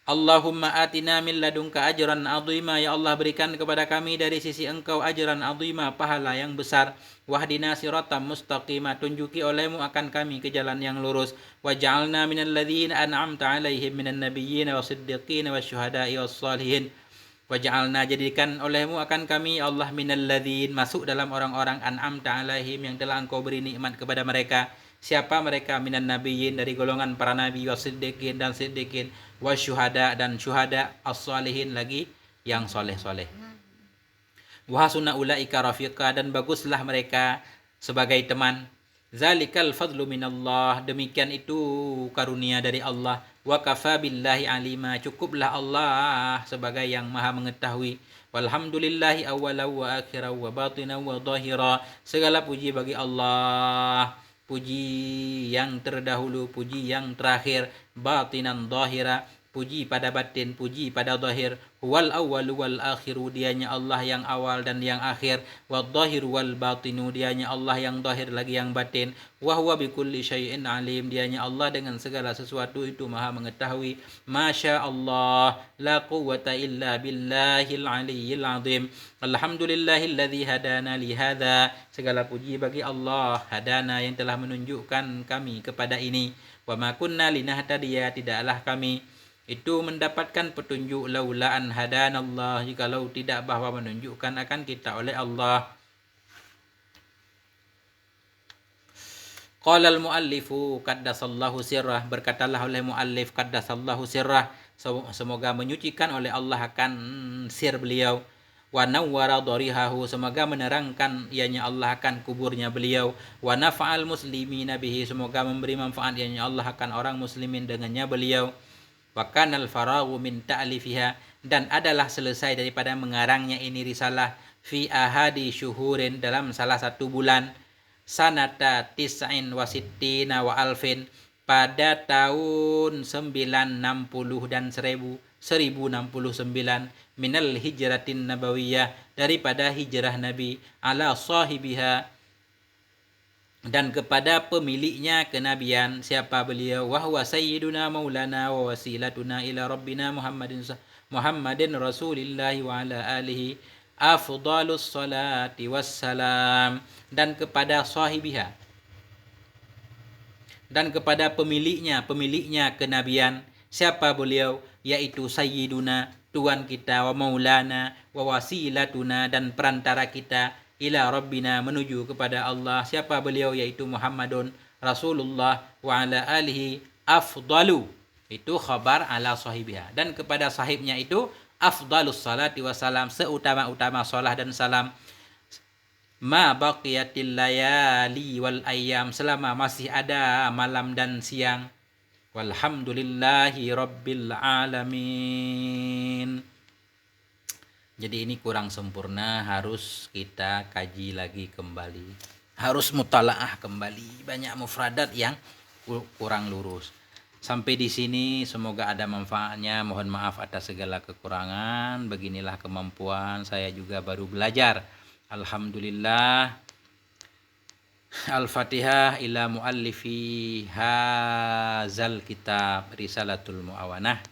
Allahumma atina min ladunka ajran azima, ya Allah, berikan kepada kami dari sisi engkau ajran azima, pahala yang besar. Wahdina siratam mustaqima, tunjuki olehmu akan kami ke jalan yang lurus. Waj'alna minal ladzina an'amta alaihim minan nabiyyin wasiddiqin wasyuhada'i wassalihin. Waj'alna, jadikan olehmu akan kami, Allah, minal ladzin, masuk dalam orang-orang, an'amta alaihim, yang telah engkau beri nikmat kepada mereka. Siapa mereka? Minan nabiyyin, dari golongan para nabi, wasiddiqin, dan siddiqin, wasyuhada, dan syuhada, as-salihin, lagi yang soleh-soleh. Wa hasuna ulaika rafiqa, dan baguslah mereka sebagai teman. Zalikal fadlu minallah, demikian itu karunia dari Allah. Wa kafa billahi alima, cukuplah Allah sebagai yang maha mengetahui. Walhamdulillahi awwala wa akhira wa batina wa zahira, segala puji bagi Allah, puji yang terdahulu, puji yang terakhir, batinan zahira, puji pada batin, puji pada zahir. Wal awwalu wal akhiru, dianya Allah yang awal dan yang akhir. Wal zahiru wal batinu, dianya Allah yang zahir lagi yang batin. Wa huwa bikulli syai'in alim, dianya Allah dengan segala sesuatu itu maha mengetahui. Masya Allah, la quwwata illa billahil aliyyil azim. Alhamdulillahilladzi hadana li hadza, segala puji bagi Allah, hadana, yang telah menunjukkan kami kepada ini. Wa ma kunna linahtadiya, tidaklah kami itu mendapatkan petunjuk, laula an hadanallah, jikalau tidak bahwa menunjukkan akan kita oleh Allah. Qala al-muallifu qaddasallahu sirrah, berkatalah oleh muallif qaddasallahu sirrah, semoga menyucikan oleh Allah akan sir beliau. Wa nawwara dharihahu, semoga menerangkan ianya Allah akan kuburnya beliau. Wa nafa'al muslimina bihi, semoga memberi manfaat ianya Allah akan orang muslimin dengannya beliau. Wa kanal faraghu min ta'lifiha, dan adalah selesai daripada mengarangnya ini risalah fi ahadi syuhurin, dalam salah satu bulan, sanata tis'in wa sittina wa alfin, pada tahun 960 dan 1069, minal hijratin nabawiyah, daripada hijrah Nabi, ala sahibiha, dan kepada pemiliknya kenabian. Siapa beliau? Wahwa sayyiduna maulana wa wasilatuna ila rabbina Muhammadin Rasulillah wa ala alihi afdalus salati wassalam, dan kepada sahibiha, dan kepada pemiliknya kenabian. Siapa beliau? Yaitu sayyiduna, tuan kita, wa maulana, wa wasilatuna, dan perantara kita, ila rabbina, menuju kepada Allah. Siapa beliau? Yaitu Muhammadun Rasulullah, wa ala alihi afdalu, itu khabar ala sahibiha, dan kepada sahibnya itu afdalus salati wassalam, seutama-utama salat dan salam. Ma baqiyatil layali wal ayyam, selama masih ada malam dan siang. Walhamdulillahi rabbil alamin. Jadi ini kurang sempurna, harus kita kaji lagi kembali, harus mutalaah kembali, banyak mufradat yang kurang lurus. Sampai di sini semoga ada manfaatnya. Mohon maaf atas segala kekurangan. Beginilah kemampuan saya, juga baru belajar. Alhamdulillah. Al-Fatihah ila muallifi hazal kitab Risalatul Muawanah.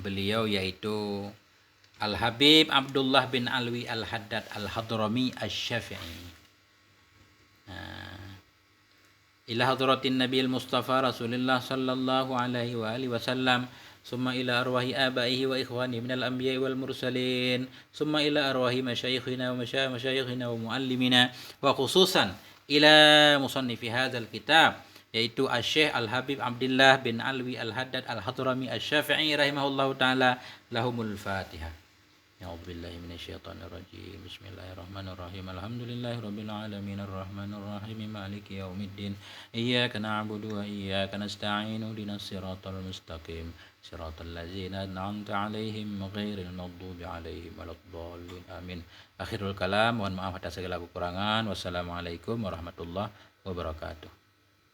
Beliau yaitu Al-Habib Abdullah bin Alwi Al-Haddad Al-Hadrami Asy-Syafi'i. Ila hadratin Nabi Mustafa Rasulullah sallallahu alaihi wa alihi wasallam, summa ila arwahi abaihi wa ikhwani minal anbiya'i wal mursalin, summa ila arwahi masyayikhina wa masyayikhina wa muallimina, wa khususan ila musannifi hadzal kitab, yaitu Asy-Syaikh Al-Habib Abdullah bin Alwi Al-Haddad Al-Hadrami Asy-Syafi'i rahimahullahu taala. Lahumul Fatihah. A'udzubillahi minasyaitonir rajim. Bismillahirrahmanirrahim. Alhamdulillahirabbil alamin arrahmanir rahim maliki yaumiddin. Iyyaka na'budu wa iyyaka nasta'in. Ihdinas siratal mustaqim. Siratal ladzina an'amta 'alaihim ghairil maghdubi 'alaihim waladdallin. Amin. Akhirul kalam, mohon maaf atas segala kekurangan. Wassalamualaikum warahmatullahi wabarakatuh.